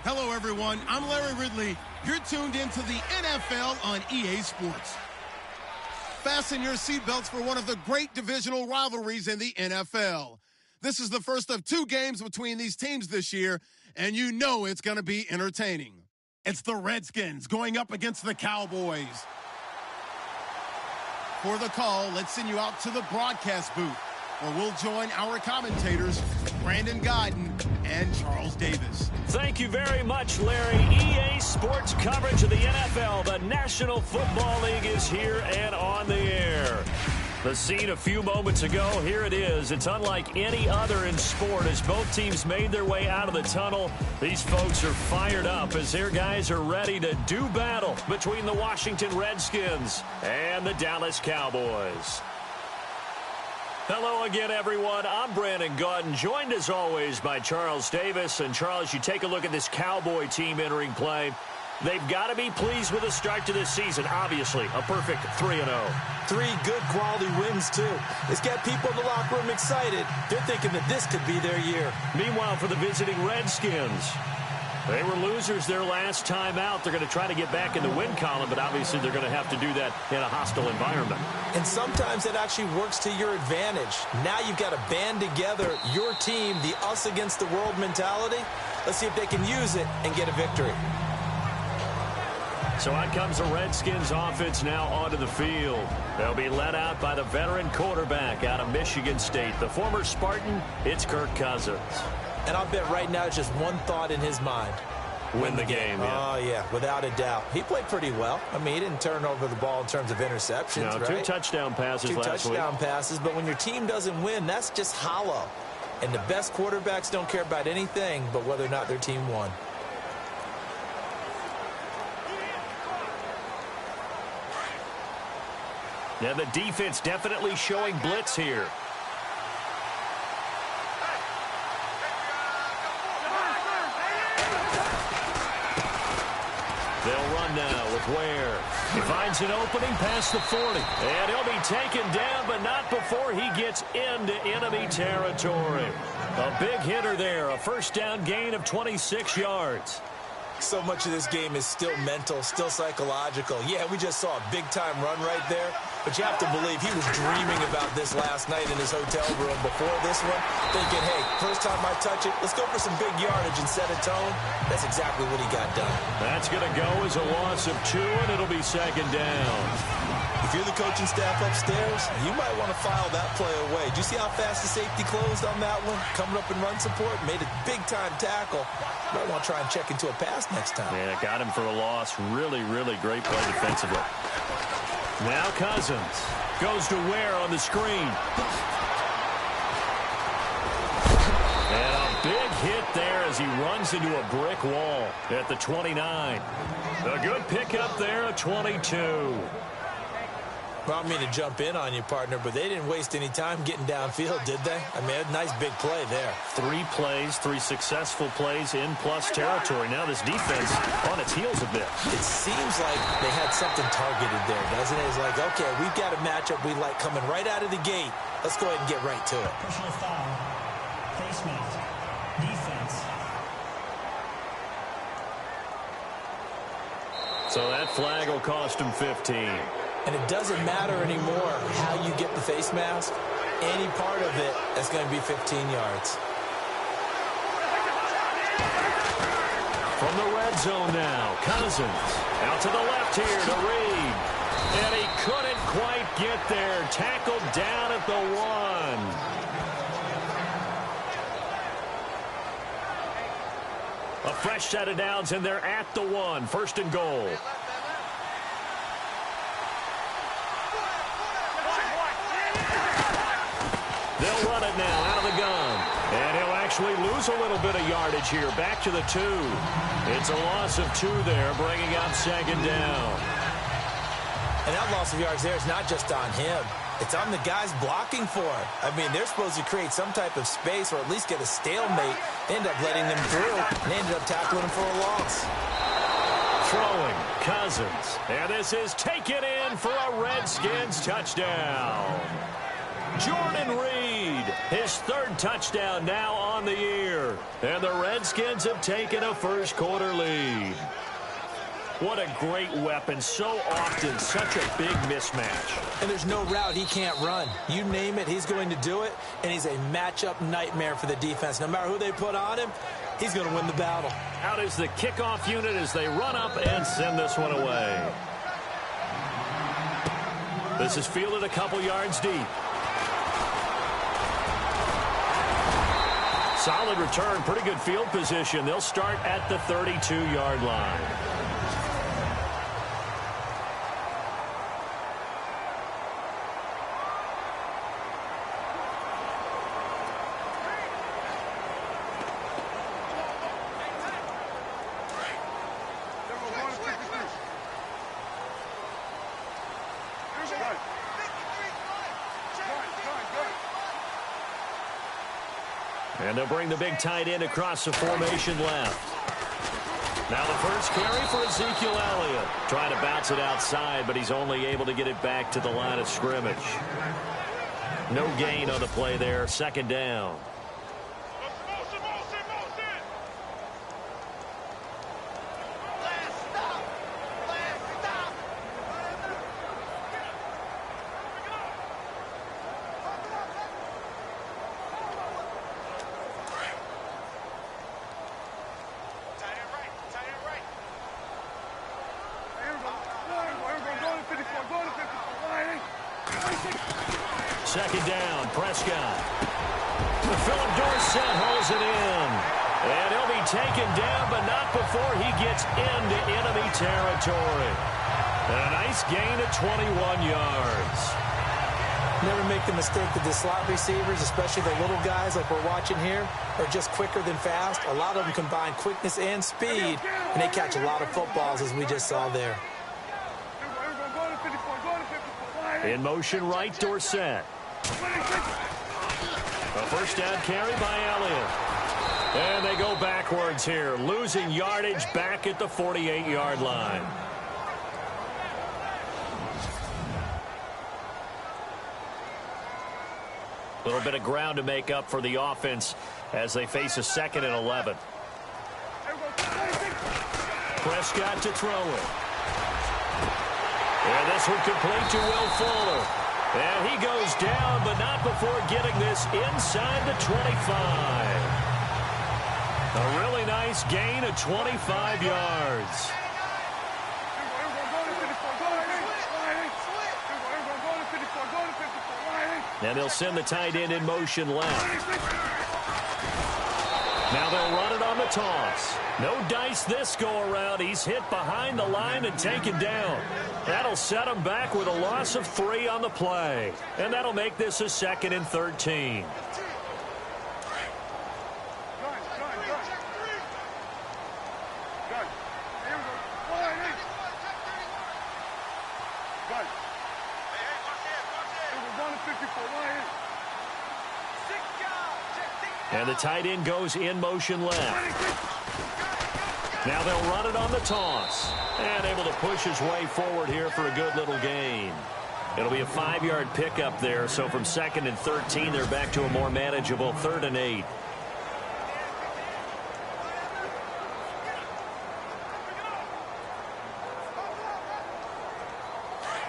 Hello, everyone. I'm Larry Ridley. You're tuned into the NFL on EA Sports. Fasten your seatbelts for one of the great divisional rivalries in the NFL. This is the first of 2 games between these teams this year, and you know it's going to be entertaining. It's the Redskins going up against the Cowboys. For the call, let's send you out to the broadcast booth, where we'll join our commentators, Brandon Godden and Charles Davis. Thank you very much, Larry. EA Sports coverage of the NFL. The National Football League is here and on the air. The scene a few moments ago, here it is. It's unlike any other in sport as both teams made their way out of the tunnel. These folks are fired up as their guys are ready to do battle between the Washington Redskins and the Dallas Cowboys. Hello again, everyone. I'm Brandon Godden, joined as always by Charles Davis. And Charles, you take a look at this Cowboy team entering play. They've got to be pleased with the start to this season. Obviously, a perfect 3-0. 3 good quality wins, too. It's got people in the locker room excited. They're thinking that this could be their year. Meanwhile, for the visiting Redskins, they were losers their last time out. They're going to try to get back in the win column, but obviously they're going to have to do that in a hostile environment. And sometimes it actually works to your advantage. Now you've got to band together your team, the us against the world mentality. Let's see if they can use it and get a victory. So out comes the Redskins offense now onto the field. They'll be led out by the veteran quarterback out of Michigan State. The former Spartan, it's Kirk Cousins. And I'll bet right now it's just one thought in his mind. Win the game, yeah. Oh, yeah, without a doubt. He played pretty well. I mean, he didn't turn over the ball in terms of interceptions, no, right? 2 touchdown passes last week. 2 touchdown passes, but when your team doesn't win, that's just hollow. And the best quarterbacks don't care about anything but whether or not their team won. Yeah, the defense definitely showing blitz here. They'll run now with Ware. He finds an opening past the 40. And he'll be taken down, but not before he gets into enemy territory. A big hitter there, a first down gain of 26 yards. So much of this game is still mental, still psychological. Yeah, we just saw a big-time run right there, but you have to believe he was dreaming about this last night in his hotel room before this one, thinking, hey, first time I touch it, let's go for some big yardage and set a tone. That's exactly what he got done. That's going to go as a loss of 2, and it'll be second down. If you're the coaching staff upstairs, you might want to file that play away. Did you see how fast the safety closed on that one? Coming up in run support, made a big-time tackle. Might want to try and check into a pass next time. Yeah, got him for a loss. Really, really great play defensively. Now Cousins goes to Ware on the screen. And a big hit there as he runs into a brick wall at the 29. A good pickup there at 22. Well, I don't mean to jump in on you, partner, but they didn't waste any time getting downfield, did they? I mean, a nice big play there. 3 plays, 3 successful plays in plus territory. Now this defense on its heels a bit. It seems like they had something targeted there, doesn't it? It's like, okay, we've got a matchup we like coming right out of the gate. Let's go ahead and get right to it. Personal foul, face mask, defense. So that flag will cost him 15. And it doesn't matter anymore how you get the face mask. Any part of it is going to be 15 yards. From the red zone now, Cousins out to the left here to Reed. And he couldn't quite get there. Tackled down at the 1. A fresh set of downs, and they're at the 1. First and goal. They'll run it now out of the gun. And he'll actually lose a little bit of yardage here. Back to the 2. It's a loss of 2 there, bringing up second down. And that loss of yards there is not just on him. It's on the guys blocking for him. I mean, they're supposed to create some type of space or at least get a stalemate. They end up letting them through, and they ended up tackling him for a loss. Throwing, Cousins. And this is taken in for a Redskins touchdown. Jordan Reed His third touchdown now on the year. And the Redskins have taken a first-quarter lead. What a great weapon. So often, such a big mismatch. And there's no route he can't run. You name it, he's going to do it. And he's a matchup nightmare for the defense. No matter who they put on him, he's going to win the battle. Out is the kickoff unit as they run up and send this one away. This is fielded a couple yards deep. Solid return, pretty good field position. They'll start at the 32-yard line. And they'll bring the big tight end across the formation left. Now the first carry for Ezekiel Elliott. Trying to bounce it outside, but he's only able to get it back to the line of scrimmage. No gain on the play there. Second down. Second down, Prescott. Philip Dorsett holds it in. And he'll be taken down, but not before he gets into enemy territory. And a nice gain of 21 yards. Never make the mistake that the slot receivers, especially the little guys like we're watching here, are just quicker than fast. A lot of them combine quickness and speed, and they catch a lot of footballs, as we just saw there. In motion right, Dorsett. A first down carry by Elliott. And they go backwards here, losing yardage back at the 48-yard line. A little bit of ground to make up for the offense as they face a 2nd and 11. Prescott to throw it. And this one complete to Will Fuller. And he goes down, but not before getting this inside the 25. A really nice gain of 25 yards. And they'll send the tight end in motion left. Now they'll run it on the toss. No dice this go-around. He's hit behind the line and taken down. That'll set him back with a loss of 3 on the play. And that'll make this a 2nd and 13. And the tight end goes in motion left. Now they'll run it on the toss. And able to push his way forward here for a good little gain. It'll be a 5-yard pickup there. So from 2nd and 13, they're back to a more manageable 3rd and 8.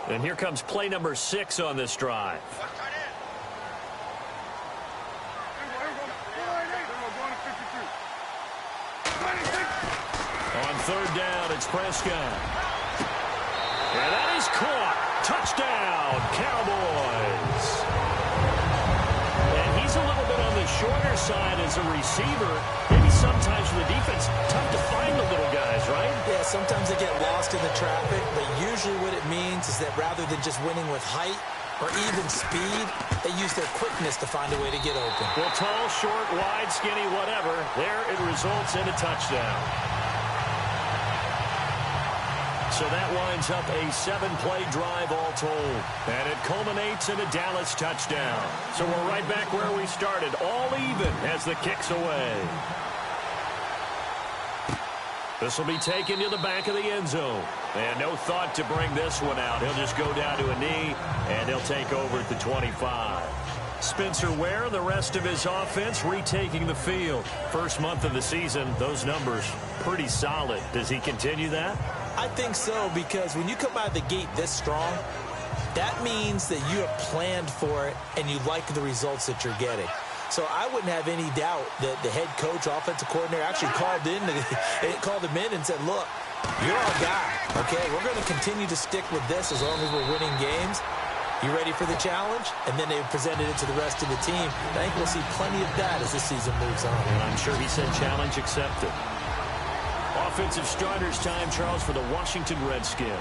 And here comes play number 6 on this drive. On 3rd down, it's Prescott. And that is caught. Touchdown, Cowboys. And he's a little bit on the shorter side as a receiver. Maybe sometimes for the defense, tough to find the little guys, right? Yeah, sometimes they get lost in the traffic, but usually what it means is that rather than just winning with height or even speed, they use their quickness to find a way to get open. Well, tall, short, wide, skinny, whatever, there it results in a touchdown. So that winds up a 7-play drive all told. And it culminates in a Dallas touchdown. So we're right back where we started, all even as the kick's away. This will be taken to the back of the end zone. And no thought to bring this one out. He'll just go down to a knee, and he'll take over at the 25. Spencer Ware, the rest of his offense, retaking the field. First month of the season, those numbers pretty solid. Does he continue that? I think so, because when you come out of the gate this strong, that means that you have planned for it and you like the results that you're getting. So I wouldn't have any doubt that the head coach, offensive coordinator, actually called him in and said, look, you're our guy, okay? We're going to continue to stick with this as long as we're winning games. You ready for the challenge? And then they presented it to the rest of the team. I think we'll see plenty of that as this season moves on. And I'm sure he said challenge accepted. Offensive starters time, Charles, for the Washington Redskins.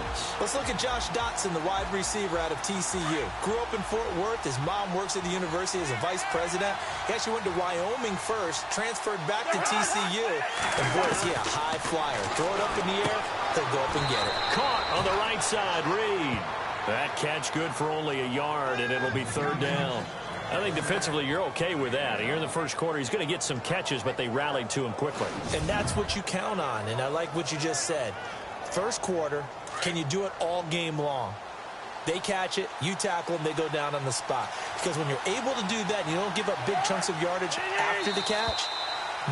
Let's look at Josh Dotson, the wide receiver out of TCU. Grew up in Fort Worth. His mom works at the university as a vice president. He actually went to Wyoming first, transferred back to TCU. And, boy, is he a high flyer. Throw it up in the air, he'll go up and get it. Caught on the right side, Reed. That catch good for only a yard, and it'll be third down. I think defensively you're okay with that. Here in the first quarter, he's going to get some catches, but they rallied to him quickly. And that's what you count on, and I like what you just said. First quarter, can you do it all game long? They catch it, you tackle them, they go down on the spot. Because when you're able to do that and you don't give up big chunks of yardage after the catch,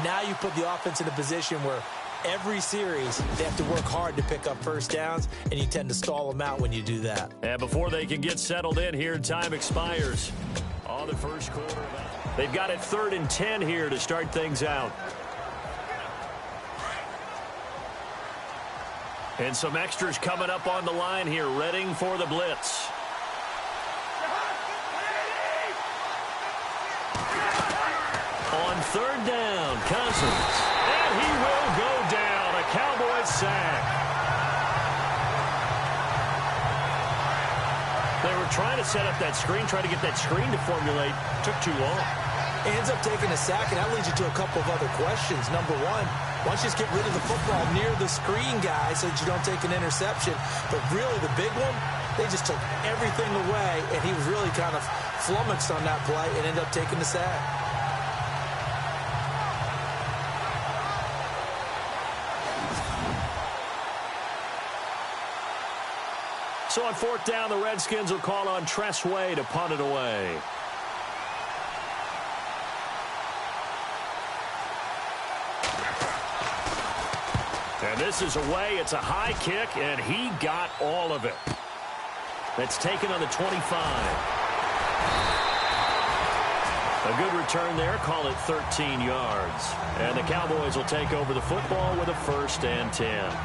now you put the offense in a position where every series, they have to work hard to pick up first downs, and you tend to stall them out when you do that. And before they can get settled in here, time expires on the first quarter. They've got it 3rd and 10 here to start things out. And some extras coming up on the line here, readying for the blitz. On 3rd down, Cousins. And he will go down. A Cowboys sack. They were trying to set up that screen, trying to get that screen to formulate. Took too long. He ends up taking a sack, and that leads you to a couple of other questions. Number one, why don't you just get rid of the football near the screen guy so that you don't take an interception? But really, the big one, they just took everything away, and he was really kind of flummoxed on that play and ended up taking the sack. So on 4th down, the Redskins will call on Tress Way to punt it away. And this is away. It's a high kick, and he got all of it. That's taken on the 25. A good return there. Call it 13 yards. And the Cowboys will take over the football with a 1st and 10.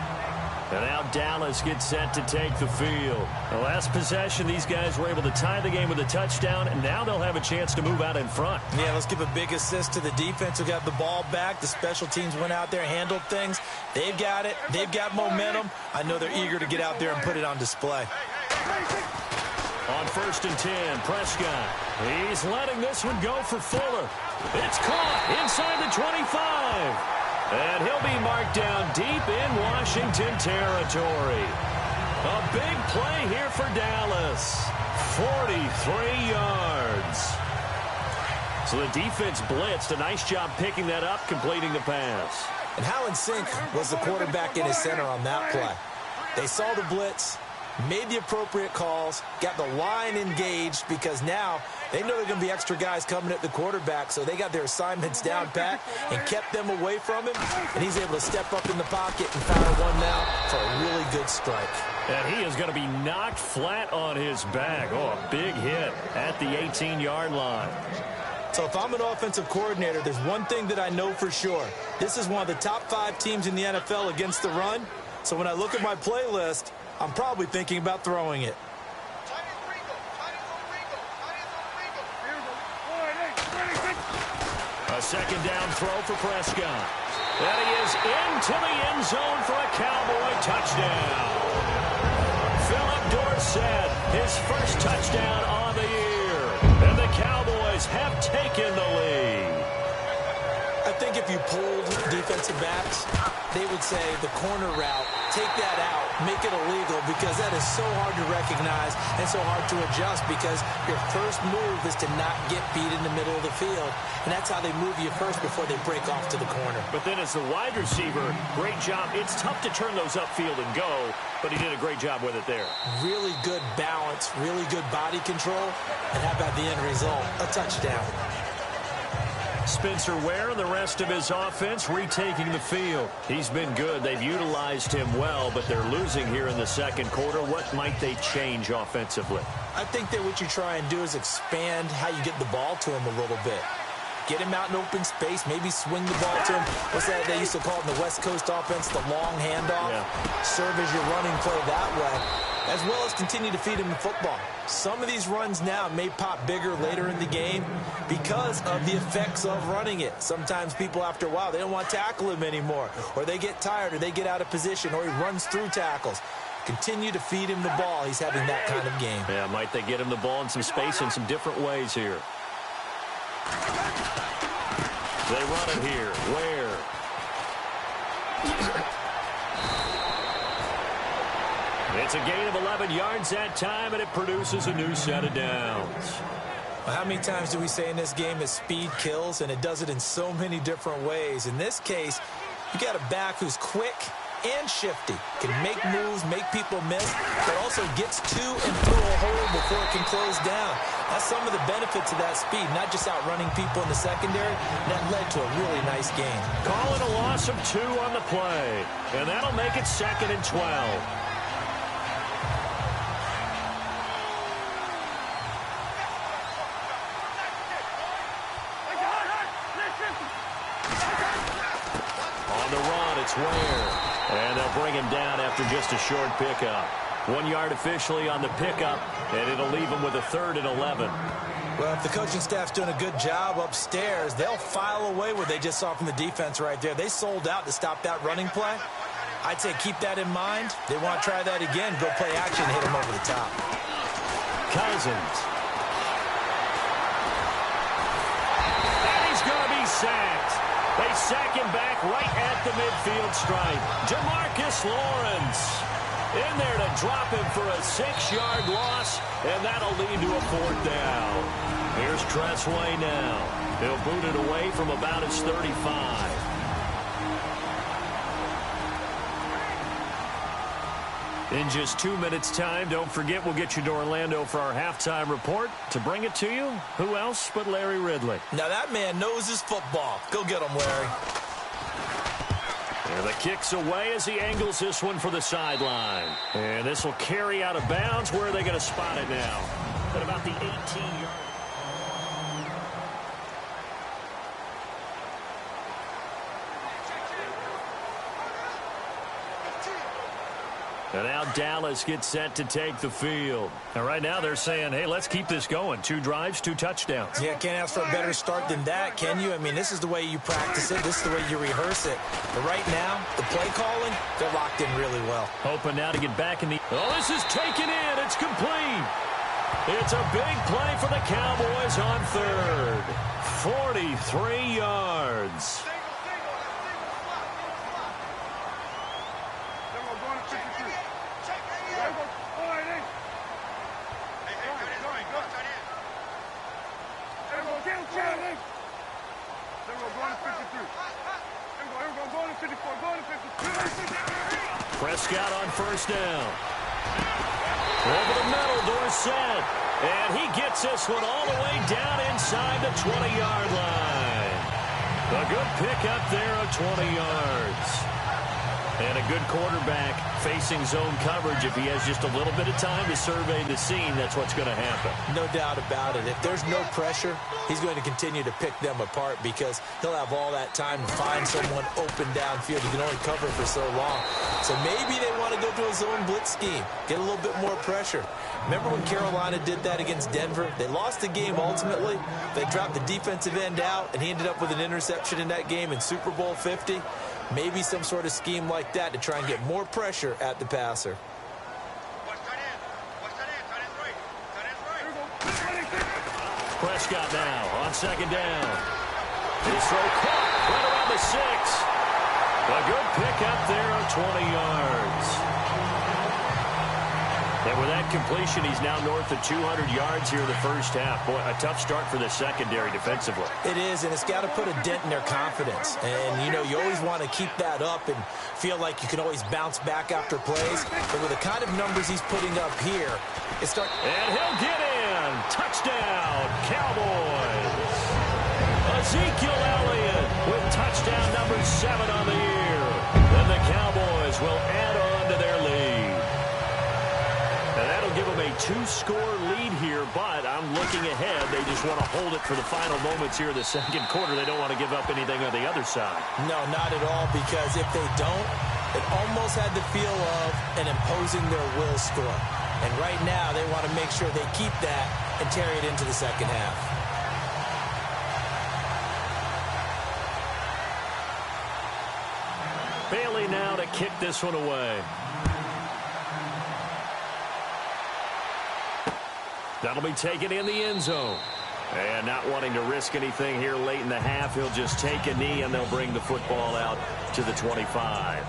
And now Dallas gets set to take the field. The last possession, these guys were able to tie the game with a touchdown, and now they'll have a chance to move out in front. Yeah, let's give a big assist to the defense who got the ball back. The special teams went out there, handled things. They've got it. They've got momentum. I know they're eager to get out there and put it on display. On 1st and 10, Prescott. He's letting this one go for Fuller. It's caught inside the 25. And he'll be marked down deep in Washington territory. A big play here for Dallas. 43 yards. So the defense blitzed. A nice job picking that up, completing the pass. And how in sync was the quarterback in his center on that play? They saw the blitz, made the appropriate calls, got the line engaged, because now they know there are going to be extra guys coming at the quarterback, so they got their assignments down pat and kept them away from him, and he's able to step up in the pocket and fire one now for a really good strike. And he is going to be knocked flat on his back. Oh, a big hit at the 18-yard line. So if I'm an offensive coordinator, there's one thing that I know for sure. This is one of the top 5 teams in the NFL against the run, so when I look at my playlist, I'm probably thinking about throwing it. A 2nd down throw for Prescott. And he is into the end zone for a Cowboy touchdown. Philip Dorsett, his first touchdown on the year. And the Cowboys have taken the lead. I think if if you polled defensive backs, they would say the corner route, take that out, make it illegal, because that is so hard to recognize and so hard to adjust, because your first move is to not get beat in the middle of the field, and that's how they move you first before they break off to the corner. But then as the wide receiver, great job. It's tough to turn those upfield and go, but he did a great job with it there. Really good balance, really good body control, and how about the end result? A touchdown. Spencer Ware and the rest of his offense retaking the field. He's been good. They've utilized him well, but they're losing here in the second quarter. What might they change offensively? I think that what you try and do is expand how you get the ball to him a little bit. Get him out in open space, maybe swing the ball to him. What's that they used to call it in the West Coast offense, the long handoff? Yeah. Serve as your running play that way, as well as continue to feed him the football. Some of these runs now may pop bigger later in the game because of the effects of running it. Sometimes people, after a while, they don't want to tackle him anymore, or they get tired, or they get out of position, or he runs through tackles. Continue to feed him the ball. He's having that kind of game. Yeah, might they get him the ball in some space in some different ways here. They run it here. Where? It's a gain of 11 yards that time, and it produces a new set of downs. Well, how many times do we say in this game that speed kills, and it does it in so many different ways? In this case, you got a back who's quick and shifty, can make moves, make people miss, but also gets to and through a hole before it can close down. That's some of the benefits of that speed, not just outrunning people in the secondary. That led to a really nice game. Calling a loss of 2 on the play, and that'll make it 2nd and 12. On the run, it's Ware. And they'll bring him down after just a short pickup. 1 yard officially on the pickup, and it'll leave him with a 3rd and 11. Well, if the coaching staff's doing a good job upstairs, they'll file away what they just saw from the defense right there. They sold out to stop that running play. I'd say keep that in mind. They want to try that again, go play action, hit him over the top. Cousins. And he's going to be sacked. They sack him back right at the midfield stripe. Jamarcus Lawrence in there to drop him for a 6-yard loss, and that'll lead to a 4th down. Here's Tressway now. He'll boot it away from about his 35. In just 2 minutes' time, don't forget we'll get you to Orlando for our halftime report. To bring it to you, who else but Larry Ridley? Now that man knows his football. Go get him, Larry. And the kick's away as he angles this one for the sideline. And this will carry out of bounds. Where are they going to spot it now? At about the 18-yard. And now Dallas gets set to take the field. And right now they're saying, hey, let's keep this going. 2 drives, 2 touchdowns. Yeah, can't ask for a better start than that, can you? I mean, this is the way you practice it. This is the way you rehearse it. But right now, the play calling, they're locked in really well. Hoping now to get back in the... Oh, this is taken in. It's complete. It's a big play for the Cowboys on 3rd. 43 yards. Prescott on 1st down. Over the middle, Dorsett. And he gets this one all the way down inside the 20-yard line. A good pickup there of 20 yards. And a good quarterback facing zone coverage. If he has just a little bit of time to survey the scene, that's what's going to happen. No doubt about it. If there's no pressure, he's going to continue to pick them apart because he'll have all that time to find someone open downfield. He can only cover for so long. So maybe they want to go to a zone blitz scheme, get a little bit more pressure. Remember when Carolina did that against Denver? They lost the game ultimately. They dropped the defensive end out, and he ended up with an interception in that game in Super Bowl 50. Maybe some sort of scheme like that to try and get more pressure at the passer. Prescott now on 2nd down. His throw caught right around down to 6. A good pickup there of 20 yards. And with that completion, he's now north of 200 yards here in the first half. Boy, a tough start for the secondary defensively. It is, and it's got to put a dent in their confidence. And, you know, you always want to keep that up and feel like you can always bounce back after plays. But with the kind of numbers he's putting up here, it starts. And he'll get in. Touchdown, Cowboys. Ezekiel Elliott with touchdown number 7 on the year. Then the Cowboys will add on to their lead. And that'll give them a 2-score lead here, but I'm looking ahead. They just want to hold it for the final moments here in the second quarter. They don't want to give up anything on the other side. No, not at all, because if they don't, it almost had the feel of an imposing their will score. And right now, they want to make sure they keep that and carry it into the second half. Bailey now to kick this one away. That'll be taken in the end zone. And not wanting to risk anything here late in the half, he'll just take a knee and they'll bring the football out to the 25.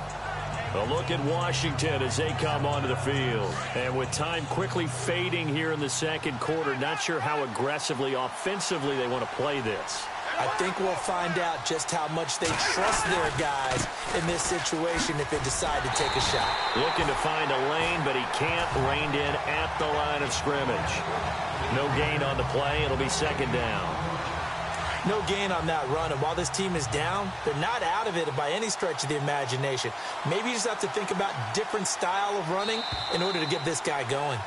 A look at Washington as they come onto the field. And with time quickly fading here in the second quarter, not sure how aggressively, offensively they want to play this. I think we'll find out just how much they trust their guys in this situation if they decide to take a shot. Looking to find a lane, but he can't. Reined in at the line of scrimmage. No gain on the play. It'll be second down. No gain on that run, and while this team is down, they're not out of it by any stretch of the imagination. Maybe you just have to think about different style of running in order to get this guy going.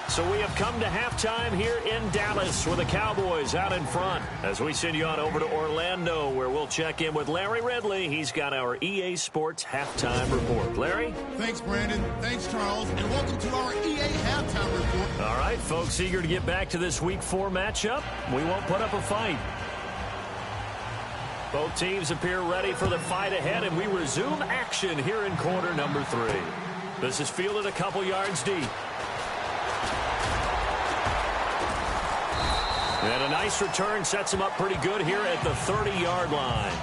So we have come to halftime here in Dallas with the Cowboys out in front as we send you on over to Orlando where we'll check in with Larry Ridley. He's got our EA Sports halftime report. Larry? Thanks, Brandon. Thanks, Charles. And welcome to our EA halftime report. All right, folks, eager to get back to this Week 4 matchup. We won't put up a fight. Both teams appear ready for the fight ahead, and we resume action here in quarter number 3. This is fielded a couple yards deep. And a nice return sets him up pretty good here at the 30-yard line.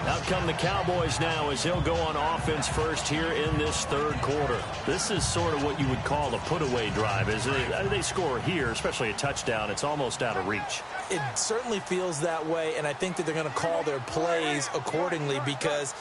Out come the Cowboys now as they'll go on offense first here in this third quarter. This is sort of what you would call a put-away drive, isn't it? They score here, especially a touchdown. It's almost out of reach. It certainly feels that way, and I think that they're going to call their plays accordingly because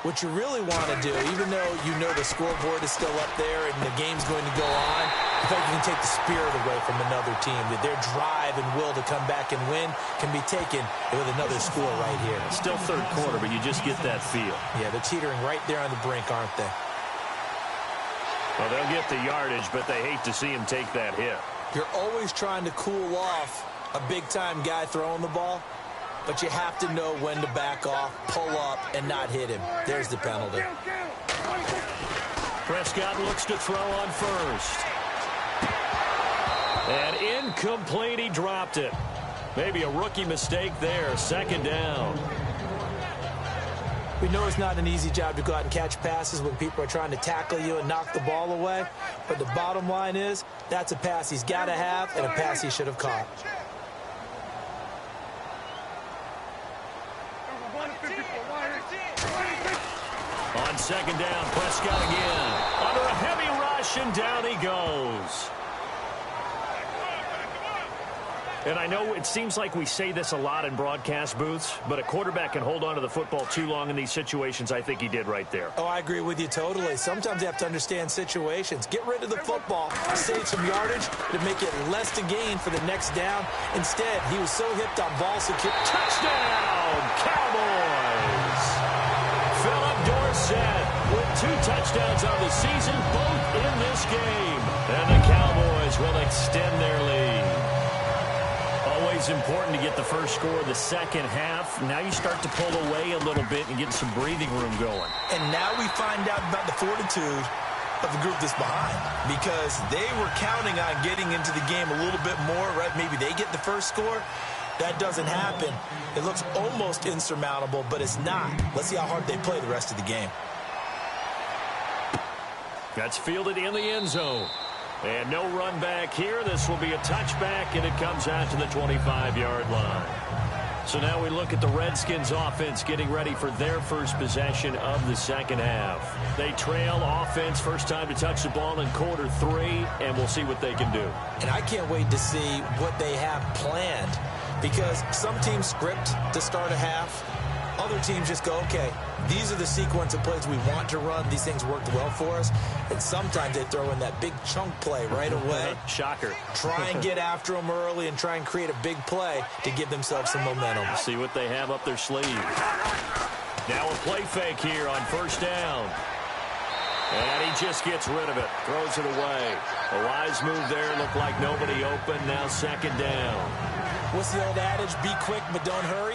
what you really want to do, even though you know the scoreboard is still up there and the game's going to go on, I think you can take the spirit away from another team. That their drive and will to come back and win can be taken with another score right here. Still third quarter, but you just get that feel. Yeah, they're teetering right there on the brink, aren't they? Well, they'll get the yardage, but they hate to see him take that hit. You're always trying to cool off a big-time guy throwing the ball, but you have to know when to back off, pull up, and not hit him. There's the penalty. Prescott looks to throw on first. And incomplete, he dropped it. Maybe a rookie mistake there, second down. We know it's not an easy job to go out and catch passes when people are trying to tackle you and knock the ball away, but the bottom line is that's a pass he's got to have and a pass he should have caught. On second down, Prescott again. Under a heavy rush, and down he goes. And I know it seems like we say this a lot in broadcast booths, but a quarterback can hold on to the football too long in these situations. I think he did right there. Oh, I agree with you totally. Sometimes you have to understand situations. Get rid of the football, save some yardage to make it less to gain for the next down. Instead, he was so hipped on ball security. Touchdown, Cowboys! Philip Dorsett with 2 touchdowns on the season, both in this game. And the Cowboys will extend their lead. Always important to get the first score of the second half. Now you start to pull away a little bit and get some breathing room going. And now we find out about the fortitude of the group that's behind, because they were counting on getting into the game a little bit more, right? Maybe they get the first score. That doesn't happen. It looks almost insurmountable, but it's not. Let's see how hard they play the rest of the game. That's fielded in the end zone. And no run back here. This will be a touchback, and it comes out to the 25-yard line. So now we look at the Redskins offense getting ready for their first possession of the second half. They trail offense, first time to touch the ball in quarter 3, and we'll see what they can do. And I can't wait to see what they have planned, because some teams script to start a half. Other teams just go, okay, these are the sequence of plays we want to run. These things worked well for us. And sometimes they throw in that big chunk play right away. Shocker. Try and get after them early and try and create a big play to give themselves some momentum. See what they have up their sleeve. Now a play fake here on first down. And he just gets rid of it. Throws it away. A wise move there. Looked like nobody open. Now second down. What's the old adage? Be quick, but don't hurry.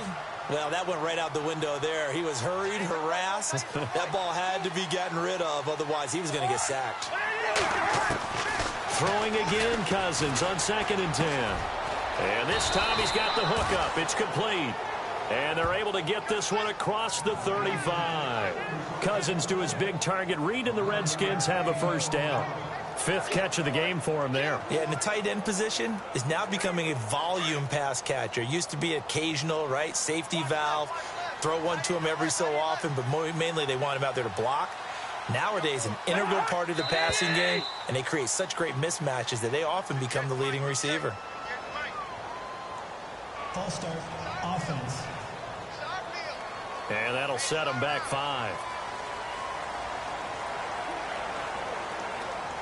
Well, that went right out the window there. He was hurried, harassed. That ball had to be gotten rid of. Otherwise, he was going to get sacked. Throwing again, Cousins on 2nd and 10. And this time he's got the hook up. It's complete. And they're able to get this one across the 35. Cousins to his big target read, and the Redskins have a first down. 5th catch of the game for him there. Yeah, and the tight end position is now becoming a volume pass catcher. Used to be occasional, right? Safety valve. Throw one to him every so often, but mainly they want him out there to block. Nowadays, an integral part of the passing game, and they create such great mismatches that they often become the leading receiver. False start, offense. And that'll set him back 5.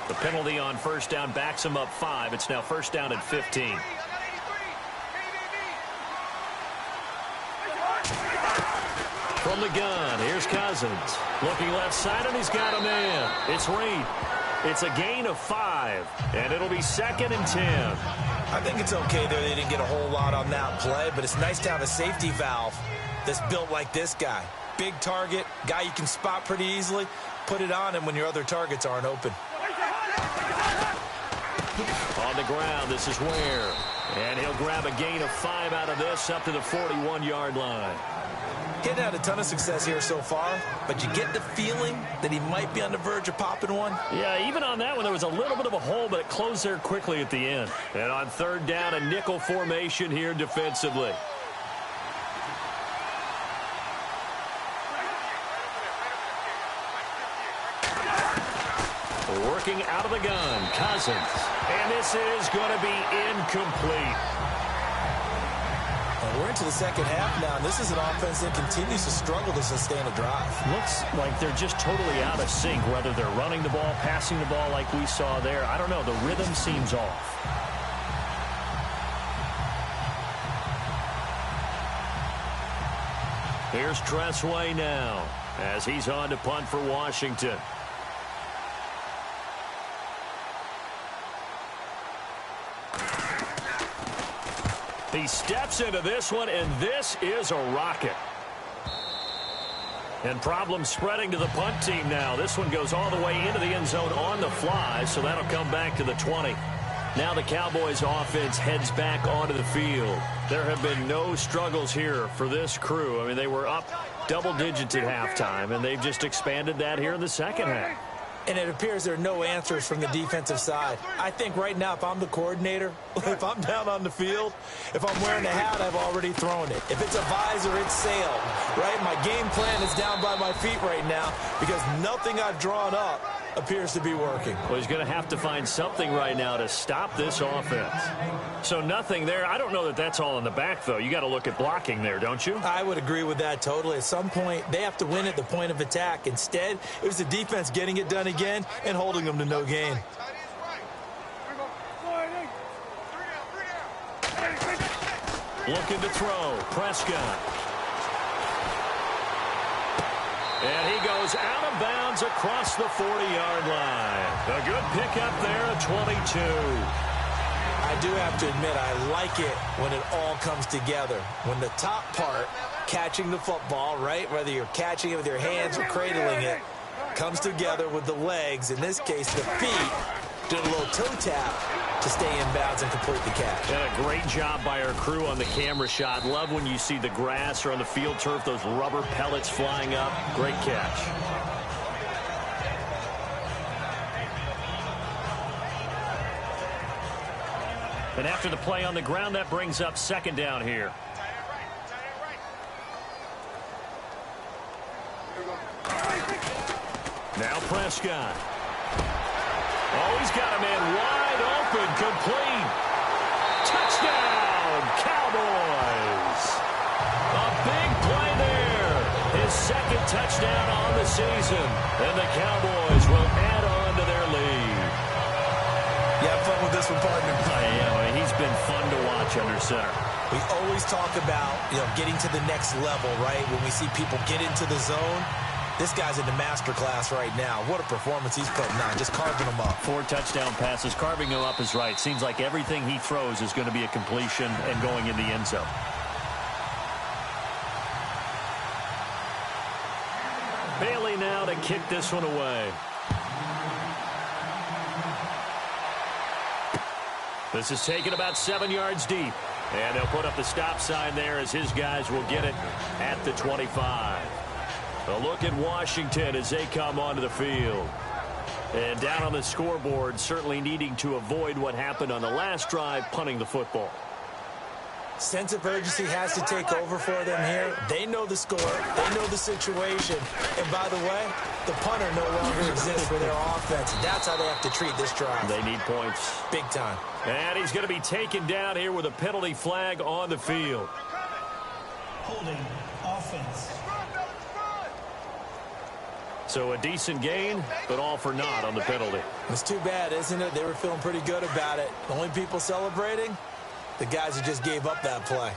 The penalty on first down backs him up 5. It's now first down at 15. From the gun, here's Cousins. Looking left side, and he's got a man. It's Reed. It's a gain of 5, and it'll be 2nd and 10. I think it's okay there. They didn't get a whole lot on that play, but it's nice to have a safety valve that's built like this guy. Big target, guy you can spot pretty easily. Put it on him when your other targets aren't open. On the ground, this is Ware. And he'll grab a gain of 5 out of this up to the 41-yard line. He hadn't had a ton of success here so far, but you get the feeling that he might be on the verge of popping one. Yeah, even on that one, there was a little bit of a hole, but it closed there quickly at the end. And on 3rd down, a nickel formation here defensively. Working out of the gun, Cousins. And this is going to be incomplete. And we're into the second half now, and this is an offense that continues to struggle to sustain a drive. Looks like they're just totally out of sync, whether they're running the ball, passing the ball like we saw there. I don't know. The rhythm seems off. Here's Tressway now as he's on to punt for Washington. He steps into this one, and this is a rocket. And problems spreading to the punt team now. This one goes all the way into the end zone on the fly, so that'll come back to the 20. Now the Cowboys offense heads back onto the field. There have been no struggles here for this crew. I mean, they were up double digits at halftime, and they've just expanded that here in the second half. And it appears there are no answers from the defensive side. I think right now, if I'm the coordinator, if I'm down on the field, if I'm wearing a hat, I've already thrown it. If it's a visor, it's sailed, right? My game plan is down by my feet right now because nothing I've drawn up appears to be working. Well, he's going to have to find something right now to stop this offense. So nothing there. I don't know that that's all in the back, though. You got to look at blocking there, don't you? I would agree with that totally. At some point, they have to win at the point of attack. Instead, it was the defense getting it done again and holding them to no gain. Looking to throw. Prescott. And he goes out of bounds across the 40-yard line. A good pickup there at 22. I do have to admit, I like it when it all comes together. When the top part, catching the football, right, whether you're catching it with your hands or cradling it, comes together with the legs, in this case the feet, did a little toe tap to stay in bounds and complete the catch. And a great job by our crew on the camera shot. Love when you see the grass or on the field turf, those rubber pellets flying up. Great catch. And after the play on the ground, that brings up second down here. Now Prescott. Oh, he's got a man wide open, complete. Touchdown, Cowboys. A big play there. His second touchdown on the season. And the Cowboys will add on to their lead. You have fun with this one, partner? I am. I mean, he's been fun to watch under center. We always talk about, getting to the next level, right? When we see people get into the zone. This guy's in the master class right now. What a performance he's putting on, just carving them up. 4 touchdown passes. Carving them up is right. Seems like everything he throws is going to be a completion and going in the end zone. Bailey now to kick this one away. This is taken about 7 yards deep. And they'll put up the stop sign there as his guys will get it at the 25. A look at Washington as they come onto the field. And down on the scoreboard, certainly needing to avoid what happened on the last drive, punting the football. Sense of urgency has to take over for them here. They know the score. They know the situation. And by the way, the punter no longer exists for their offense. That's how they have to treat this drive. They need points. Big time. And he's going to be taken down here with a penalty flag on the field. Holding offense. So a decent gain, but all for naught on the penalty. It's too bad, isn't it? They were feeling pretty good about it. The only people celebrating, the guys who just gave up that play.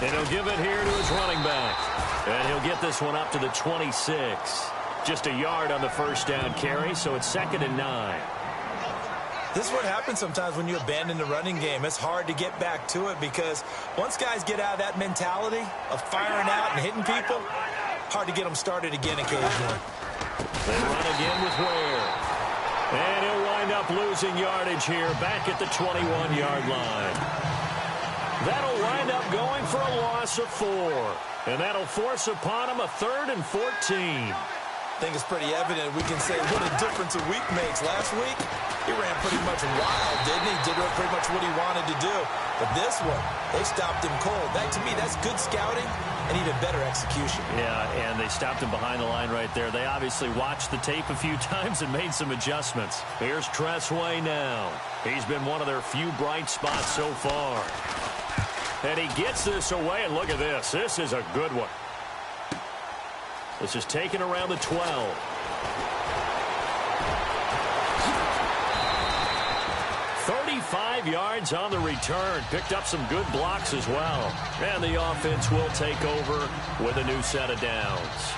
And he'll give it here to his running back. And he'll get this one up to the 26. Just a yard on the first down carry, so it's 2nd and 9. This is what happens sometimes when you abandon the running game. It's hard to get back to it because once guys get out of that mentality of firing out and hitting people, hard to get them started again occasionally. They run again with Ware. And he'll wind up losing yardage here back at the 21-yard line. That'll wind up going for a loss of 4. And that'll force upon him a 3rd and 14. I think it's pretty evident. We can say what a difference a week makes. Last week, he ran pretty much wild, didn't he? Did pretty much what he wanted to do. But this one, they stopped him cold. That, to me, that's good scouting and even better execution. Yeah, and they stopped him behind the line right there. They obviously watched the tape a few times and made some adjustments. Here's Tressway now. He's been one of their few bright spots so far. And he gets this away, and look at this. This is a good one. This is taken around the 12. 35 yards on the return. Picked up some good blocks as well. And the offense will take over with a new set of downs.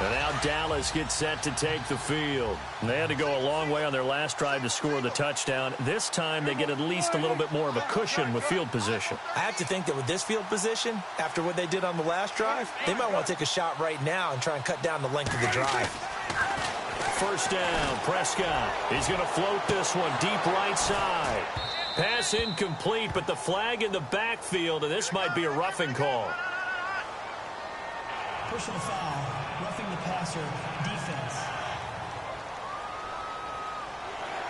And now Dallas gets set to take the field. And they had to go a long way on their last drive to score the touchdown. This time they get at least a little bit more of a cushion with field position. I have to think that with this field position, after what they did on the last drive, they might want to take a shot right now and try and cut down the length of the drive. First down, Prescott. He's going to float this one deep right side. Pass incomplete, but the flag in the backfield, and this might be a roughing call. Personal foul. Roughing the passer. Defense.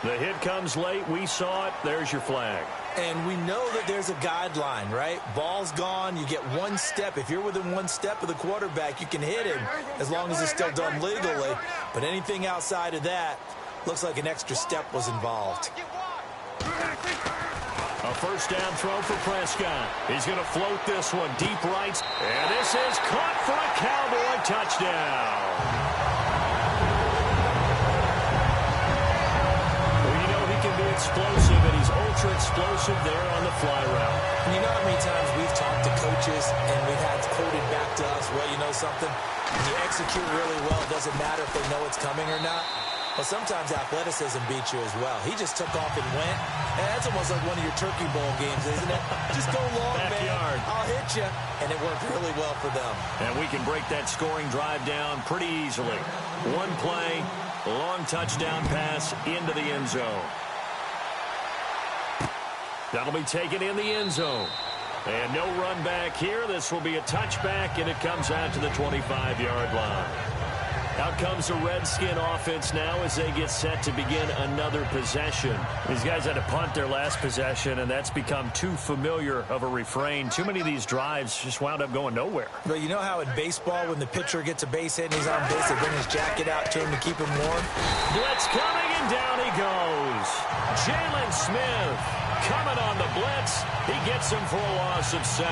The hit comes late. We saw it. There's your flag. And we know that there's a guideline, right? Ball's gone. You get one step. If you're within one step of the quarterback, you can hit him as long as it's still done legally. But anything outside of that looks like an extra step was involved. A first down throw for Prescott. He's going to float this one deep right. And this is caught for a Cowboy touchdown. Well, you know he can be explosive, and he's ultra explosive there on the fly route. And you know how many times we've talked to coaches and we've had quoted back to us, well, you know something? When you execute really well, it doesn't matter if they know it's coming or not. Well, sometimes athleticism beats you as well. He just took off and went. And that's almost like one of your Turkey Bowl games, isn't it? Just go long, Backyard. man. I'll hit you. And it worked really well for them. And we can break that scoring drive down pretty easily. One play, long touchdown pass into the end zone. That'll be taken in the end zone. And no run back here. This will be a touchback, and it comes out to the 25-yard line. Out comes the Redskin offense now as they get set to begin another possession. These guys had to punt their last possession, and that's become too familiar of a refrain. Too many of these drives just wound up going nowhere. But you know how in baseball, when the pitcher gets a base hit and he's on base, they bring his jacket out to him to keep him warm? Blitz coming, and down he goes. Jalen Smith coming on the blitz. He gets him for a loss of 7.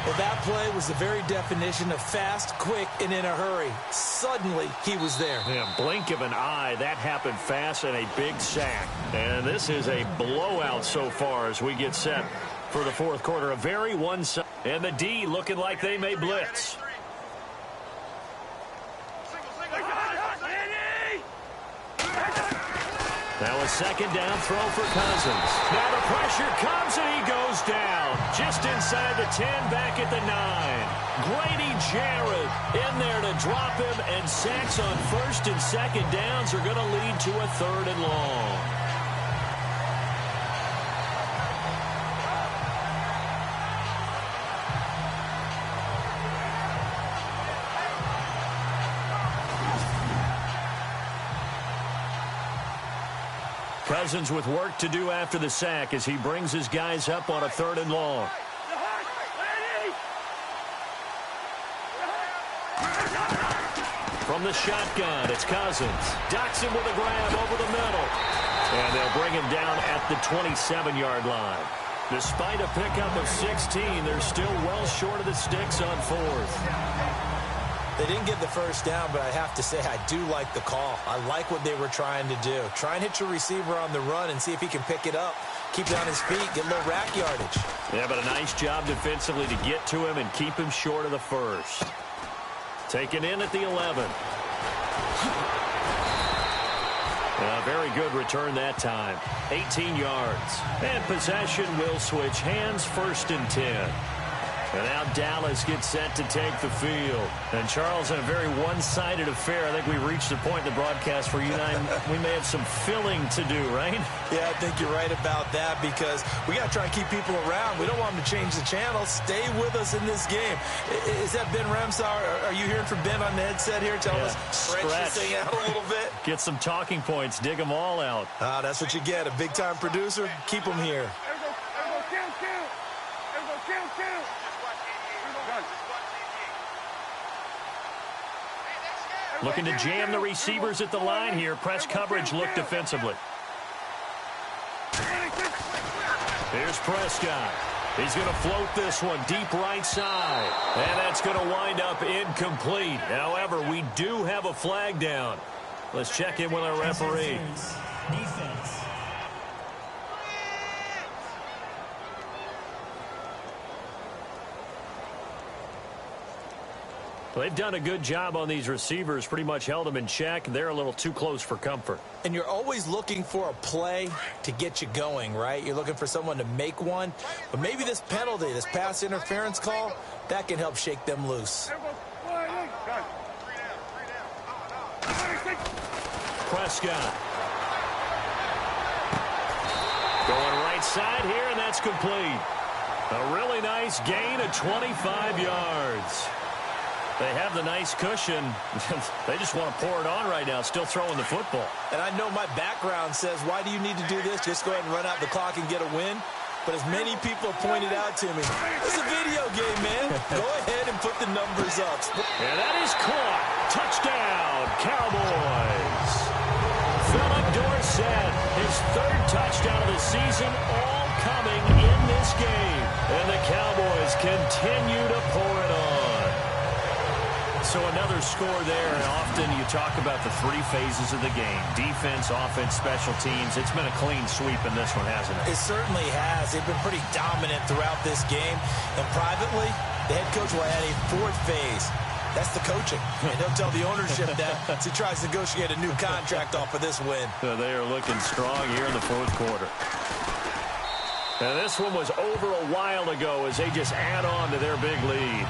Well, that play was the very definition of fast, quick, and in a hurry. Suddenly, he was there. Yeah, blink of an eye. That happened fast and a big sack. And this is a blowout so far as we get set for the fourth quarter. A very one-sided. And the D looking like they may blitz. Now a second down throw for Cousins. Now the pressure comes and he goes down. Just inside the 10, back at the 9. Grady Jarrett in there to drop him, and sacks on first and second downs are going to lead to a 3rd and long. Cousins with work to do after the sack as he brings his guys up on a 3rd and long. From the shotgun, it's Cousins. Docks him with a grab over the middle. And they'll bring him down at the 27-yard line. Despite a pickup of 16, they're still well short of the sticks on 4th. They didn't get the first down, but I have to say I do like the call. I like what they were trying to do. Try and hit your receiver on the run and see if he can pick it up. Keep it on his feet, get a little rack yardage. Yeah, but a nice job defensively to get to him and keep him short of the first. Taken in at the 11. A very good return that time. 18 yards. And possession will switch hands, 1st and 10. And now Dallas gets set to take the field. And, Charles, in a very one-sided affair, I think we reached the point in the broadcast where you and I, we may have some filling to do, right? Yeah, I think you're right about that because we got to try and keep people around. We don't want them to change the channel. Stay with us in this game. Is that Ben Ramsauer? Are you hearing from Ben on the headset here? Tell us, stretch this thing out a little bit. Get some talking points. Dig them all out. That's what you get. A big-time producer. Keep them here. Looking to jam the receivers at the line here. Press coverage look defensively. Here's Prescott. He's going to float this one deep right side. And that's going to wind up incomplete. However, we do have a flag down. Let's check in with our referee. Defense. They've done a good job on these receivers, pretty much held them in check. They're a little too close for comfort. And you're always looking for a play to get you going, right? You're looking for someone to make one. But maybe this penalty, this pass interference call, that can help shake them loose. Prescott. Going right side here, and that's complete. A really nice gain of 25 yards. They have the nice cushion. They just want to pour it on right now, still throwing the football. And I know my background says, why do you need to do this? Just go ahead and run out the clock and get a win. But as many people have pointed out to me, it's a video game, man. Go ahead and put the numbers up. And that is caught. Touchdown, Cowboys. Philip Dorsett, his 3rd touchdown of the season, all coming in this game. And the Cowboys continue to pour it on. So another score there, and often you talk about the 3 phases of the game. Defense, offense, special teams. It's been a clean sweep in this one, hasn't it? It certainly has. They've been pretty dominant throughout this game. And privately, the head coach will add a 4th phase. That's the coaching. And he'll tell the ownership that as he tries to negotiate a new contract off of this win. So they are looking strong here in the 4th quarter. And this one was over a while ago as they just add on to their big lead.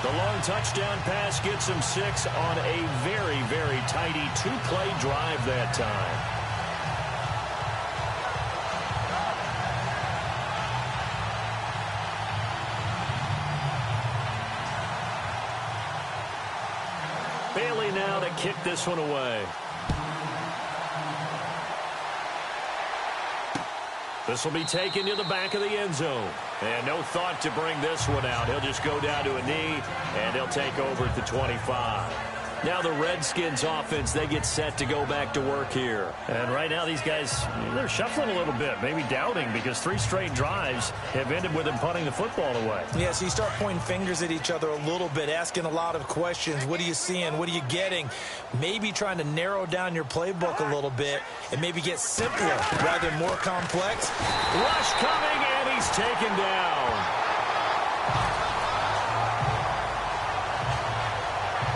The long touchdown pass gets him 6 on a very, very tidy 2-play drive that time. Bailey now to kick this one away. This will be taken to the back of the end zone. And no thought to bring this one out. He'll just go down to a knee, and he'll take over at the 25. Now the Redskins offense, they get set to go back to work here. And right now these guys, they're shuffling a little bit, maybe doubting, because 3 straight drives have ended with them punting the football away. Yeah, so you start pointing fingers at each other a little bit, asking a lot of questions. What are you seeing? What are you getting? Maybe trying to narrow down your playbook a little bit and maybe get simpler rather than more complex. Rush coming, and he's taken down.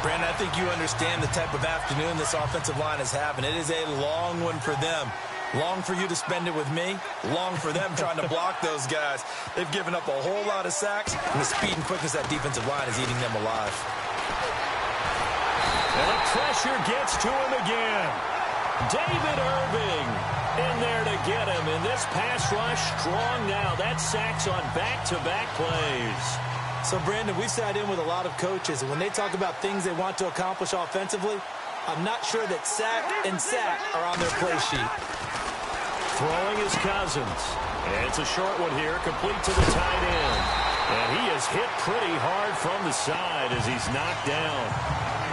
Brandon, I think you understand the type of afternoon this offensive line is having. It is a long one for them. Long for you to spend it with me. Long for them trying to block those guys. They've given up a whole lot of sacks, and the speed and quickness of that defensive line is eating them alive. And the pressure gets to him again. David Irving in there to get him. And this pass rush strong now. That's sacks on back-to-back plays. So, Brandon, we've sat in with a lot of coaches, and when they talk about things they want to accomplish offensively, I'm not sure that sack and sack are on their play sheet. Throwing his Cousins. And it's a short one here, complete to the tight end. And he is hit pretty hard from the side as he's knocked down.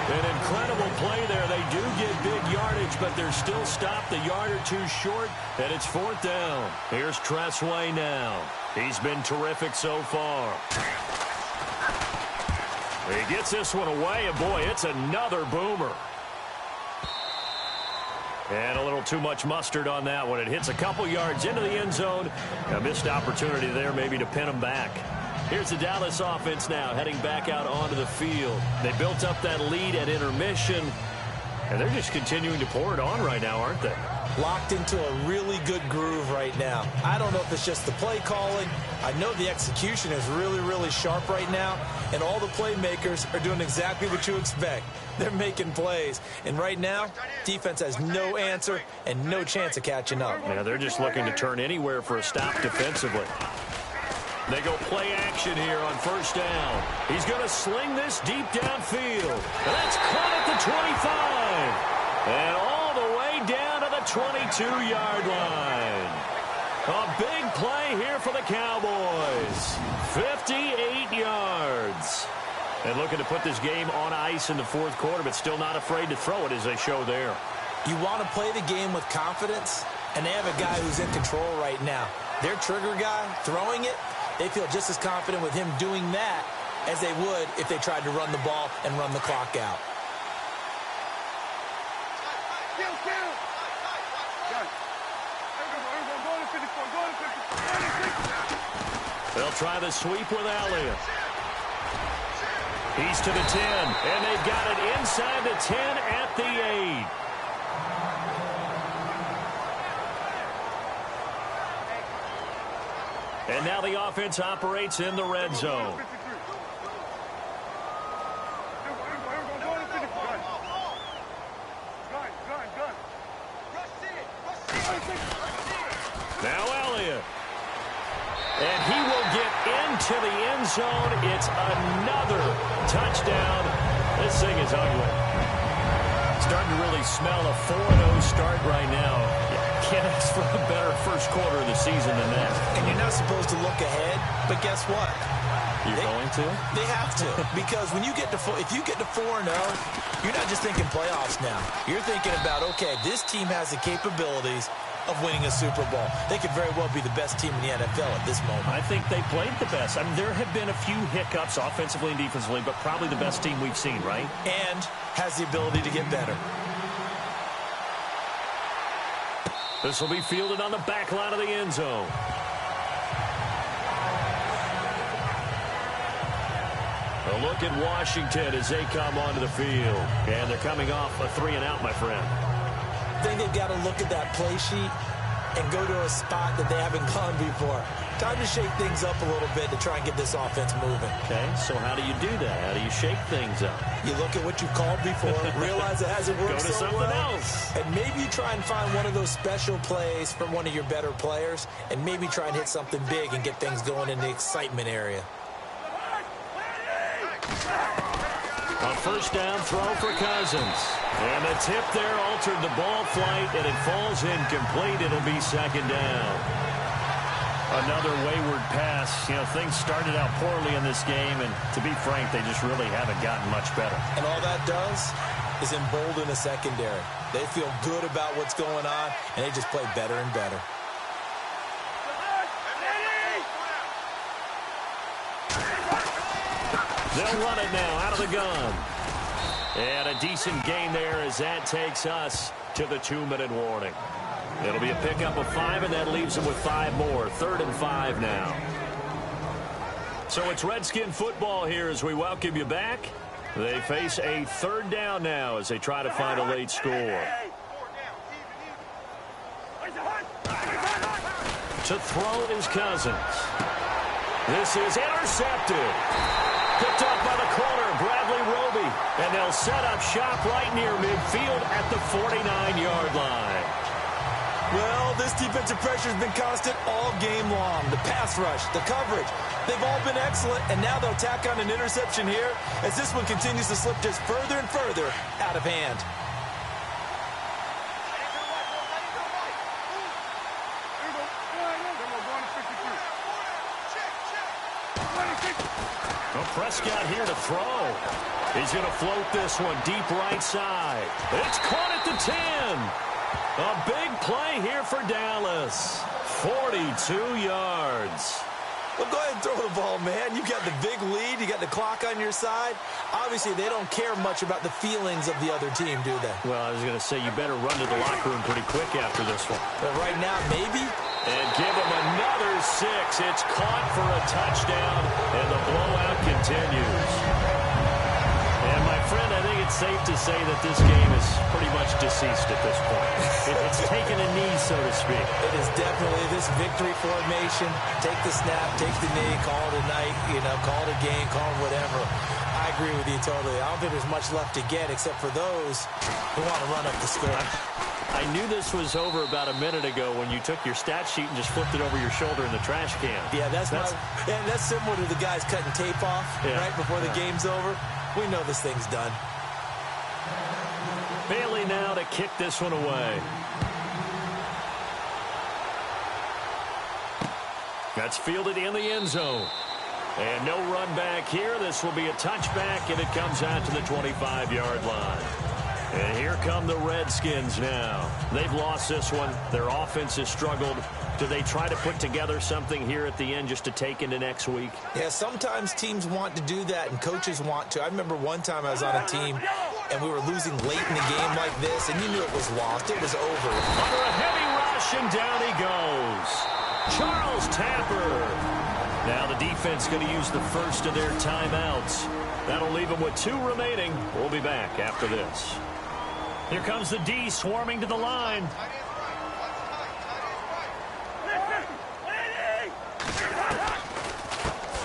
An incredible play there. They do get big yardage, but they're still stopped a yard or two short, and it's 4th down. Here's Tressway now. He's been terrific so far. He gets this one away, and boy, it's another boomer. And a little too much mustard on that one. It hits a couple yards into the end zone. A missed opportunity there maybe to pin him back. Here's the Dallas offense now heading back out onto the field. They built up that lead at intermission, and they're just continuing to pour it on right now, aren't they? Locked into a really good groove right now. I don't know if it's just the play calling. I know the execution is really, really sharp right now, and all the playmakers are doing exactly what you expect. They're making plays, and right now, defense has no answer and no chance of catching up. Yeah, they're just looking to turn anywhere for a stop defensively. They go play action here on 1st down. He's going to sling this deep downfield. And that's caught at the 25. And all the way down to the 22-yard line. A big play here for the Cowboys. 58 yards. And looking to put this game on ice in the 4th quarter, but still not afraid to throw it as they show there. You want to play the game with confidence, and they have a guy who's in control right now. Their trigger guy throwing it, they feel just as confident with him doing that as they would if they tried to run the ball and run the clock out. They'll try the sweep with Elliott. He's to the 10, and they've got it inside the 10 at the 8. And now the offense operates in the red zone. Now Elliott. And he will get into the end zone. It's another touchdown. This thing is ugly. Starting to really smell a 4-0 start right now. Can't ask for a better first quarter of the season than that. And you're not supposed to look ahead, but guess what? You're going to? They have to, because when you get to if you get to 4-0, you're not just thinking playoffs now. You're thinking about, okay, this team has the capabilities of winning a Super Bowl. They could very well be the best team in the NFL at this moment. I think they played the best. I mean, there have been a few hiccups offensively and defensively, but probably the best team we've seen, right? And has the ability to get better. This will be fielded on the back line of the end zone. A look at Washington as they come onto the field. And they're coming off a 3-and-out, my friend. I think they've got to look at that play sheet and go to a spot that they haven't gone before. Time to shake things up a little bit to try and get this offense moving. Okay, so how do you do that? How do you shake things up? You look at what you've called before, realize it hasn't worked Go to so something well, else. and maybe you try and find one of those special plays from one of your better players, and maybe try and hit something big and get things going in the excitement area. A first down throw for Cousins. And the tip there altered the ball flight, and it falls incomplete. It'll be second down. Another wayward pass. You know, things started out poorly in this game, and to be frank, they just really haven't gotten much better. And all that does is embolden the secondary. They feel good about what's going on, and they just play better and better. They'll run it now out of the gun. And a decent gain there as that takes us to the 2-minute warning. It'll be a pickup of 5, and that leaves them with 5 more. 3rd and 5 now. So it's Redskin football here as we welcome you back. They face a 3rd down now as they try to find a late score. To throw is Cousins. This is intercepted. Picked up by the corner, Bradley Roby. And they'll set up shop right near midfield at the 49-yard line. Well, this defensive pressure has been constant all game long. The pass rush, the coverage, they've all been excellent, and now they'll tack on an interception here as this one continues to slip just further and further out of hand. Well, Prescott here to throw. He's going to float this one deep right side. It's caught at the 10. A big play here for Dallas. 42 yards. Well, go ahead and throw the ball, man. You got the big lead. You got the clock on your side. Obviously, they don't care much about the feelings of the other team, do they? Well, I was going to say you better run to the locker room pretty quick after this one. But right now, maybe. And give them another 6. It's caught for a touchdown, and the blowout continues. And, my friend, I think it's safe to say that this game is pretty much deceased at this point. It's taken a knee, so to speak. It is definitely this victory formation. Take the snap, take the knee, call it a night, call it a game, call it whatever. I agree with you totally. I don't think there's much left to get except for those who want to run up the score. I knew this was over about a minute ago when you took your stat sheet and just flipped it over your shoulder in the trash can. Yeah, that's similar to the guys cutting tape off right before the game's over. We know this thing's done. Bailey now to kick this one away. That's fielded in the end zone. And no run back here. This will be a touchback, and it comes out to the 25-yard line. And here come the Redskins now. They've lost this one. Their offense has struggled. Do they try to put together something here at the end just to take into next week? Yeah, sometimes teams want to do that, and coaches want to. I remember one time I was on a team, and we were losing late in the game like this, and you knew it was lost. It was over. Under a heavy rush, and down he goes. Charles Tapper. Now the defense going to use the first of their timeouts. That'll leave them with 2 remaining. We'll be back after this. Here comes the D swarming to the line.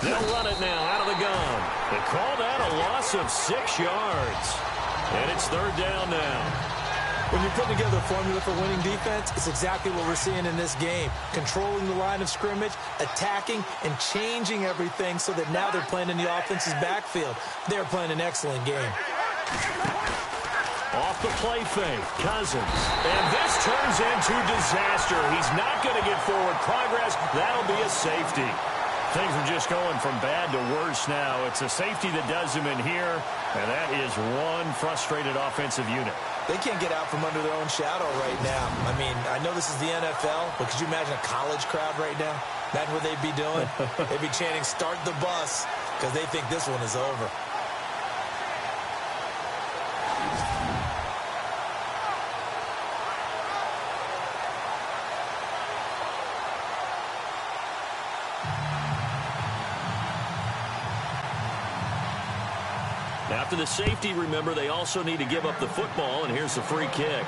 They'll run it now out of the gun. They call that a loss of 6 yards. And it's 3rd down now. When you put together a formula for winning defense, it's exactly what we're seeing in this game. Controlling the line of scrimmage, attacking, and changing everything so that now they're playing in the offense's backfield. They're playing an excellent game. Off the play fake, Cousins. And this turns into disaster. He's not going to get forward progress. That'll be a safety. Things are just going from bad to worse now. It's a safety that does him in here, and that is one frustrated offensive unit. They can't get out from under their own shadow right now. I mean, I know this is the NFL, but could you imagine a college crowd right now? Imagine what they'd be doing. They'd be chanting, "Start the bus," because they think this one is over. After the safety, remember, they also need to give up the football, and here's the free kick.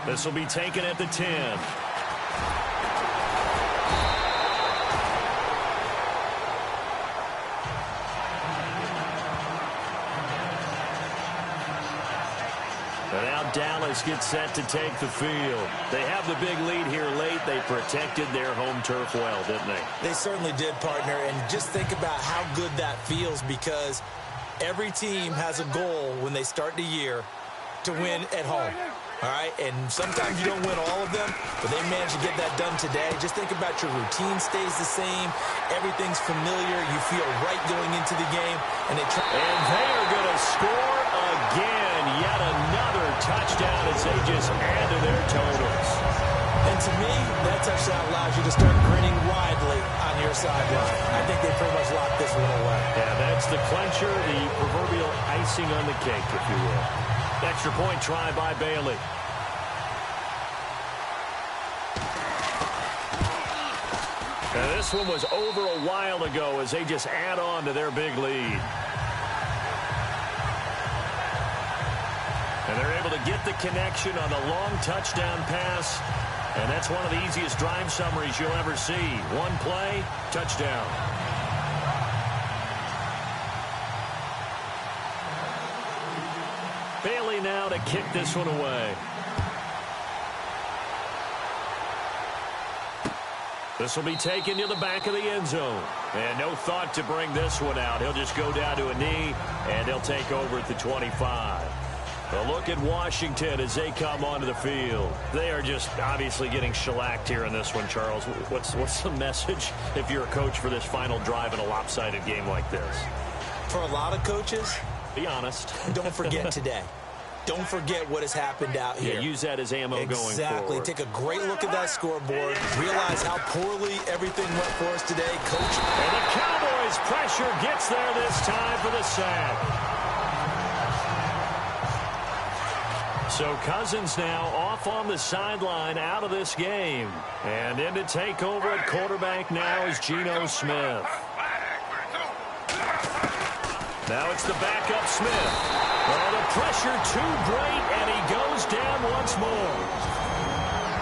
This will be taken at the 10. And now Dallas gets set to take the field. They have the big lead here late. They protected their home turf well, didn't they? They certainly did, partner. And just think about how good that feels, because Every team has a goal when they start the year to win at home. All right, and sometimes you don't win all of them, but they managed to get that done today. Just think about your routine stays the same. Everything's familiar. You feel right going into the game. And they are going to score again. Yet another touchdown as they just add to their totals. And to me, that touchdown allows you to start grinning widely on your sideline. I think they pretty much locked this one away. Yeah, that's the clincher, the proverbial icing on the cake, if you will. Extra point try by Bailey. Now this one was over a while ago as they just add on to their big lead. And they're able to get the connection on the long touchdown pass. And that's one of the easiest drive summaries you'll ever see. One play, touchdown. Bailey now to kick this one away. This will be taken to the back of the end zone. And no thought to bring this one out. He'll just go down to a knee, and they'll take over at the 25. A look at Washington as they come onto the field. They are just obviously getting shellacked here in this one, Charles. What's the message if you're a coach for this final drive in a lopsided game like this? For a lot of coaches, be honest. Don't forget today. Don't forget what has happened out here. Yeah, use that as ammo going forward. Exactly. Take a great look at that scoreboard. Realize how poorly everything went for us today, Coach. And the Cowboys' pressure gets there this time for the sack. So Cousins now off on the sideline out of this game. And in to take over at quarterback now is Geno Smith. Now it's the backup Smith. Oh, the pressure too great, and he goes down once more.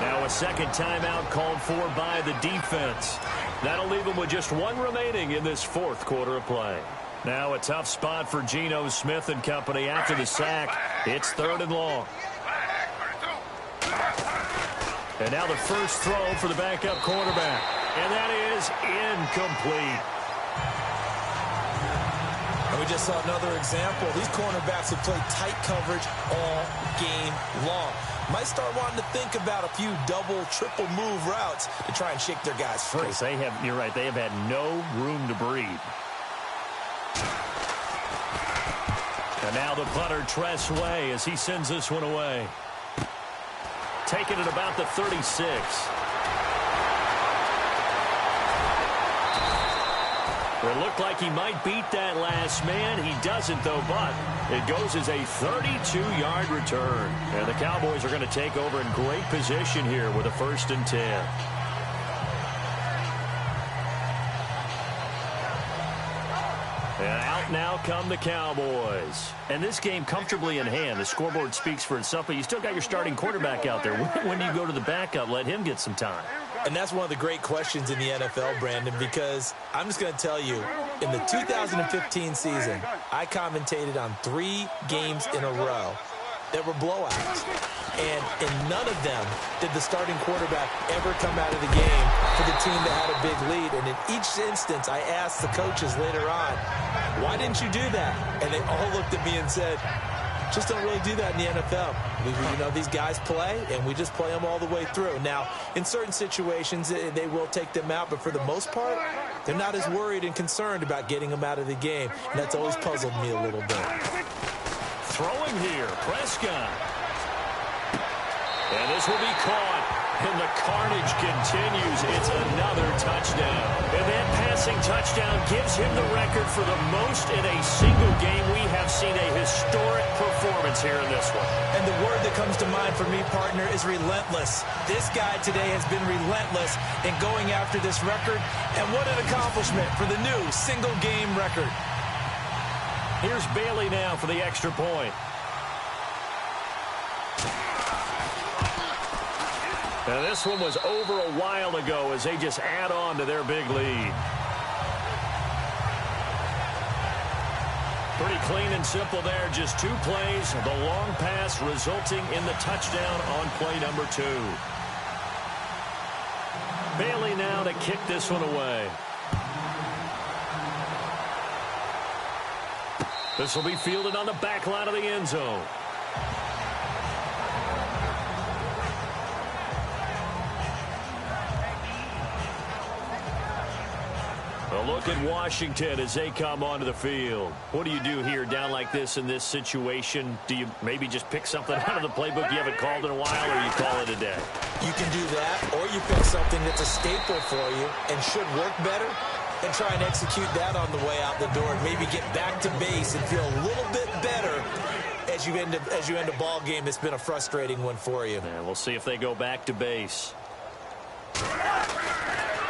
Now a second timeout called for by the defense. That'll leave him with just one remaining in this fourth quarter of play. Now a tough spot for Geno Smith and company after the sack. It's 3rd and long. And now the first throw for the backup quarterback. And that is incomplete. And we just saw another example. These cornerbacks have played tight coverage all game long. Might start wanting to think about a few double, triple move routes to try and shake their guys free. You're right, they have had no room to breathe. And now the punter Tress Way as he sends this one away. Taking it about the 36. It looked like he might beat that last man. He doesn't, though, but it goes as a 32-yard return. And the Cowboys are going to take over in great position here with a 1st and 10. And out now come the Cowboys. And this game comfortably in hand. The scoreboard speaks for itself, but you still got your starting quarterback out there. When do you go to the backup? Let him get some time. And that's one of the great questions in the NFL, Brandon, because I'm just going to tell you, in the 2015 season, I commentated on 3 games in a row that were blowouts. And in none of them did the starting quarterback ever come out of the game for the team that had a big lead. And in each instance, I asked the coaches later on, why didn't you do that? And they all looked at me and said, just don't really do that in the NFL. These guys play, and we just play them all the way through. Now, in certain situations, they will take them out, but for the most part, they're not as worried and concerned about getting them out of the game. And that's always puzzled me a little bit. Throwing here, Prescott. And this will be caught. And the carnage continues. It's another touchdown. And that passing touchdown gives him the record for the most in a single game. We have seen a historic performance here in this one. And the word that comes to mind for me, partner, is relentless. This guy today has been relentless in going after this record. And what an accomplishment for the new single-game record. Here's Bailey now for the extra point. Now this one was over a while ago as they just add on to their big lead. Pretty clean and simple there. Just 2 plays. The long pass resulting in the touchdown on play number 2. Bailey now to kick this one away. This will be fielded on the back line of the end zone. A look at Washington as they come onto the field. What do you do here down like this in this situation? Do you maybe just pick something out of the playbook you haven't called in a while, or you call it a day? You can do that, or you pick something that's a staple for you and should work better and try and execute that on the way out the door and maybe get back to base and feel a little bit better as you end a ball game that's been a frustrating one for you. And we'll see if they go back to base.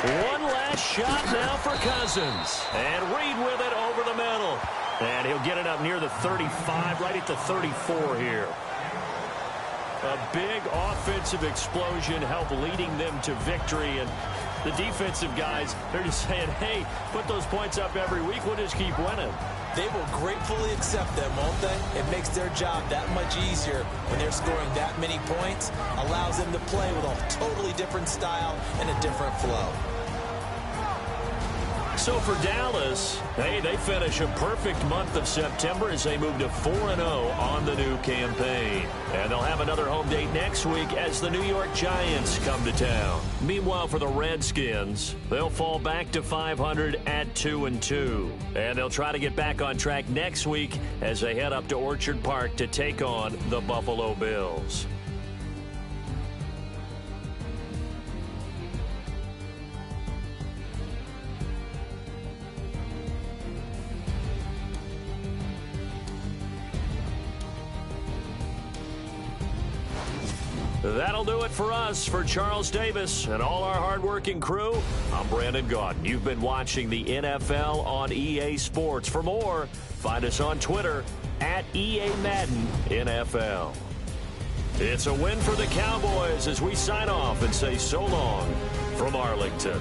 One last shot now for Cousins. And Reed with it over the middle. And he'll get it up near the 35, right at the 34 here. A big offensive explosion helped leading them to victory. And the defensive guys, they're just saying, hey, put those points up every week. We'll just keep winning. They will gratefully accept them, won't they? It makes their job that much easier when they're scoring that many points. Allows them to play with a totally different style and a different flow. So for Dallas, hey, they finish a perfect month of September as they move to 4-0 on the new campaign. And they'll have another home date next week as the New York Giants come to town. Meanwhile, for the Redskins, they'll fall back to 500 at 2-2. And they'll try to get back on track next week as they head up to Orchard Park to take on the Buffalo Bills. That'll do it for us. For Charles Davis and all our hardworking crew, I'm Brandon Gaudin. You've been watching the NFL on EA Sports. For more, find us on Twitter at EA Madden NFL. It's a win for the Cowboys as we sign off and say so long from Arlington.